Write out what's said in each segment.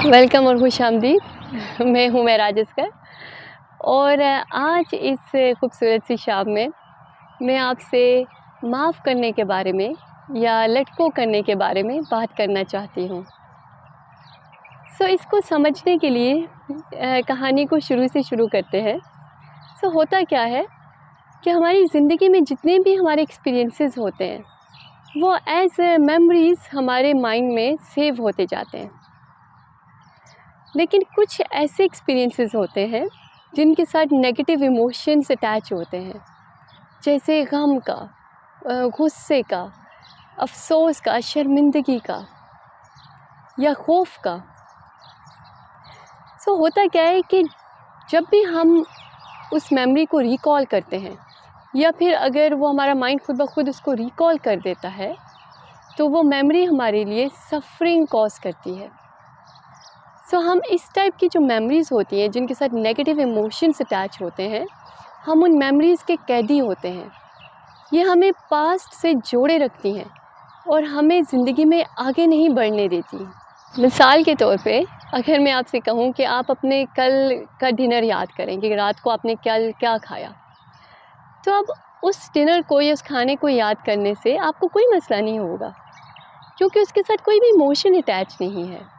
Welcome और खुश आमदीद। मैं हूँ महराज असगर और आज इस खूबसूरत सी शाम में मैं आपसे माफ़ करने के बारे में या लेट गो करने के बारे में बात करना चाहती हूँ। इसको समझने के लिए कहानी को शुरू से शुरू करते हैं। होता क्या है कि हमारी ज़िंदगी में जितने भी हमारे एक्सपीरियंसेस होते हैं वो एज़ मेमोरीज़ हमारे माइंड में सेव होते जाते हैं। लेकिन कुछ ऐसे एक्सपीरियंसेस होते हैं जिनके साथ नेगेटिव इमोशंस अटैच होते हैं, जैसे गम का, गुस्से का, अफसोस का, शर्मिंदगी का या खौफ का। होता क्या है कि जब भी हम उस मेमोरी को रिकॉल करते हैं या फिर अगर वो हमारा माइंड खुद ब खुद उसको रिकॉल कर देता है तो वो मेमोरी हमारे लिए सफ़रिंग कॉज करती है। हम इस टाइप की जो मेमोरीज़ होती हैं जिनके साथ नेगेटिव इमोशंस अटैच होते हैं, हम उन मेमोरीज़ के कैदी होते हैं। ये हमें पास्ट से जोड़े रखती हैं और हमें ज़िंदगी में आगे नहीं बढ़ने देती। मिसाल के तौर पे अगर मैं आपसे कहूँ कि आप अपने कल का डिनर याद करें कि रात को आपने कल क्या खाया, तो अब उस डिनर को या उस खाने को याद करने से आपको कोई मसला नहीं होगा क्योंकि उसके साथ कोई भी इमोशन अटैच नहीं है।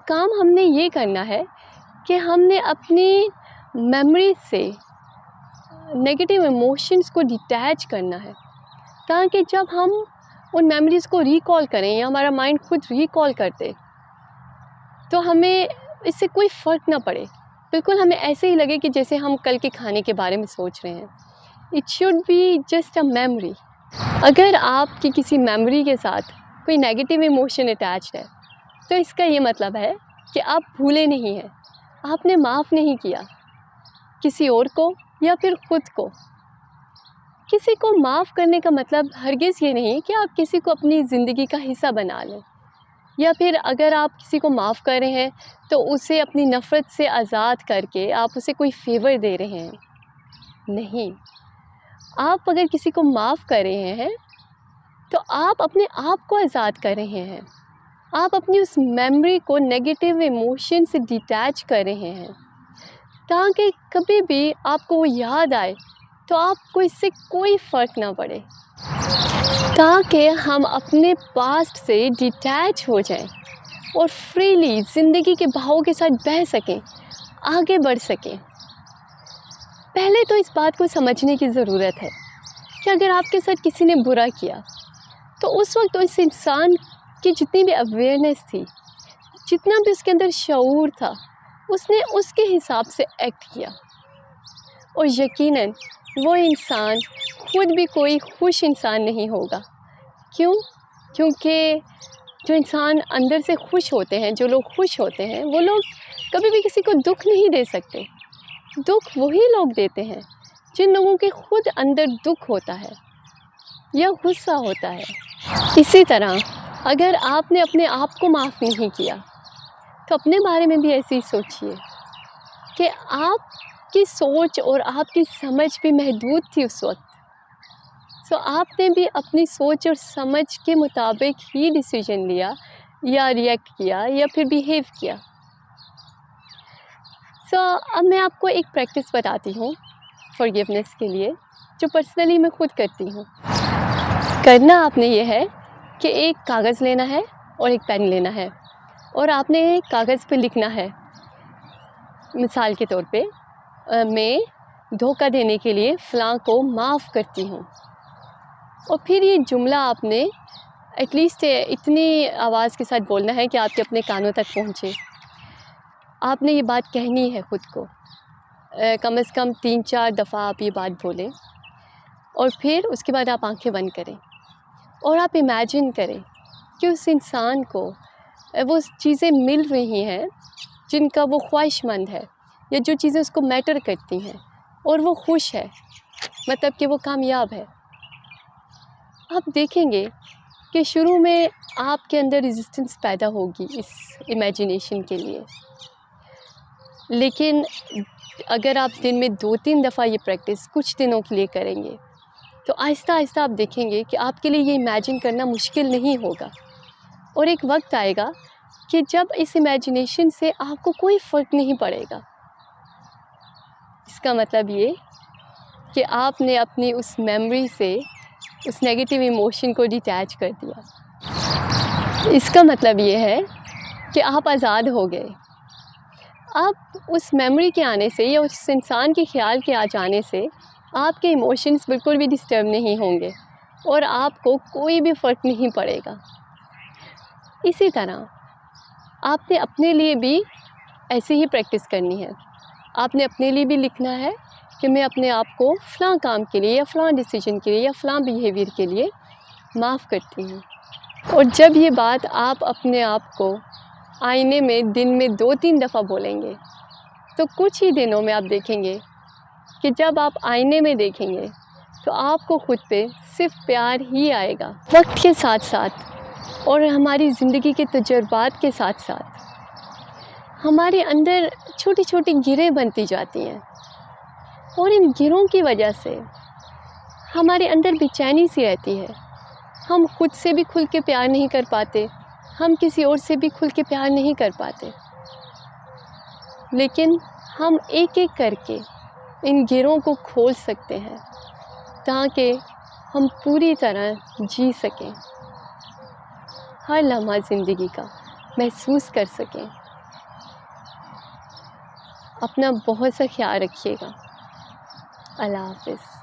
काम हमने ये करना है कि हमने अपनी मेमोरी से नेगेटिव इमोशंस को डिटैच करना है, ताकि जब हम उन मेमोरीज़ को रिकॉल करें या हमारा माइंड खुद रिकॉल करते तो हमें इससे कोई फ़र्क ना पड़े। बिल्कुल हमें ऐसे ही लगे कि जैसे हम कल के खाने के बारे में सोच रहे हैं। It should be just a memory. अगर आपकी किसी मेमोरी के साथ कोई नेगेटिव इमोशन अटैच्ड है तो इसका ये मतलब है कि आप भूले नहीं हैं, आपने माफ़ नहीं किया किसी और को या फिर ख़ुद को। किसी को माफ़ करने का मतलब हरगिज़ ये नहीं कि आप किसी को अपनी ज़िंदगी का हिस्सा बना लें, या फिर अगर आप किसी को माफ़ कर रहे हैं तो उसे अपनी नफ़रत से आज़ाद करके आप उसे कोई फेवर दे रहे हैं। नहीं, आप अगर किसी को माफ़ कर रहे हैं तो आप अपने आप को आज़ाद कर रहे हैं। आप अपनी उस मेमोरी को नेगेटिव इमोशन से डिटैच कर रहे हैं ताकि कभी भी आपको वो याद आए तो आपको इससे कोई फ़र्क ना पड़े, ताकि हम अपने पास्ट से डिटैच हो जाएं और फ्रीली ज़िंदगी के बहाव के साथ बह सकें, आगे बढ़ सकें। पहले तो इस बात को समझने की ज़रूरत है कि अगर आपके साथ किसी ने बुरा किया तो उस वक्त उस इंसान की जितनी भी अवेयरनेस थी, जितना भी उसके अंदर शऊर था, उसने उसके हिसाब से एक्ट किया। और यकीनन वो इंसान खुद भी कोई खुश इंसान नहीं होगा। क्यों? क्योंकि जो इंसान अंदर से खुश होते हैं, जो लोग खुश होते हैं, वो लोग कभी भी किसी को दुख नहीं दे सकते। दुख वही लोग देते हैं जिन लोगों के खुद अंदर दुख होता है या गुस्सा होता है। इसी तरह अगर आपने अपने आप को माफ़ नहीं किया तो अपने बारे में भी ऐसे ही सोचिए कि आपकी सोच और आपकी समझ भी महदूद थी उस वक्त। आपने भी अपनी सोच और समझ के मुताबिक ही डिसीजन लिया या रिएक्ट किया या फिर बिहेव किया। अब मैं आपको एक प्रैक्टिस बताती हूँ फॉरगिवनेस के लिए, जो पर्सनली मैं खुद करती हूँ। करना आपने ये है कि एक कागज़ लेना है और एक पेन लेना है और आपने कागज़ पे लिखना है, मिसाल के तौर पे मैं धोखा देने के लिए फ़लाँ को माफ़ करती हूँ। और फिर ये जुमला आपने एटलीस्ट इतनी आवाज़ के साथ बोलना है कि आपके अपने कानों तक पहुँचे। आपने ये बात कहनी है ख़ुद को, कम से कम 3-4 दफ़ा आप ये बात बोलें और फिर उसके बाद आप आंखें बंद करें और आप इमेजिन करें कि उस इंसान को वो चीज़ें मिल रही हैं जिनका वो ख्वाहिशमंद है या जो चीज़ें उसको मैटर करती हैं और वो खुश है, मतलब कि वो कामयाब है। आप देखेंगे कि शुरू में आपके अंदर रेजिस्टेंस पैदा होगी इस इमेजिनेशन के लिए, लेकिन अगर आप दिन में 2-3 दफ़ा ये प्रैक्टिस कुछ दिनों के लिए करेंगे तो आहिस्ता आहिस्ता आप देखेंगे कि आपके लिए ये इमेजिन करना मुश्किल नहीं होगा और एक वक्त आएगा کہ جب اس امیجنیشن سے آپ کو کوئی فرق نہیں پڑے گا، اس کا مطلب یہ کہ آپ نے اپنی اس میموری سے اس نیگیٹو ایموشن کو ڈیٹیچ کر دیا۔ اس کا مطلب یہ ہے کہ آپ آزاد ہو گئے۔ آپ اس میموری کے آنے سے یا اس انسان کے خیال کے آ جانے سے آپ کے ایموشنز بالکل بھی ڈسٹرب نہیں ہوں گے اور آپ کو کوئی بھی فرق نہیں پڑے گا۔ اسی طرح آپ نے اپنے لیے بھی ایسے ہی پریکٹس کرنی ہے۔ آپ نے اپنے لیے بھی لکھنا ہے کہ میں اپنے آپ کو فلاں کام کے لیے یا فلاں ڈیسیجن کے لیے یا فلاں بیہیویئر کے لیے معاف کرتی ہوں۔ اور جب یہ بات آپ اپنے آپ کو آئینے میں دن میں 2-3 دفعہ بولیں گے تو کچھ ہی دنوں میں آپ دیکھیں گے کہ جب آپ آئینے میں دیکھیں گے تو آپ کو خود پہ صرف پیار ہی آئے گا۔ وقت کے ساتھ ساتھ اور ہماری زندگی کے تجربات کے ساتھ ساتھ ہمارے اندر چھوٹی چھوٹی گرہیں بنتی جاتی ہیں، اور ان گرہوں کی وجہ سے ہمارے اندر بے چینی سی رہتی ہے۔ ہم خود سے بھی کھل کے پیار نہیں کر پاتے، ہم کسی اور سے بھی کھل کے پیار نہیں کر پاتے، لیکن ہم ایک ایک کر کے ان گرہوں کو کھول سکتے ہیں تاکہ ہم پوری طرح جی سکیں، ہر لمحہ زندگی کا محسوس کر سکیں۔ اپنا بہت سا خیال رکھیے گا۔ اللہ حافظ۔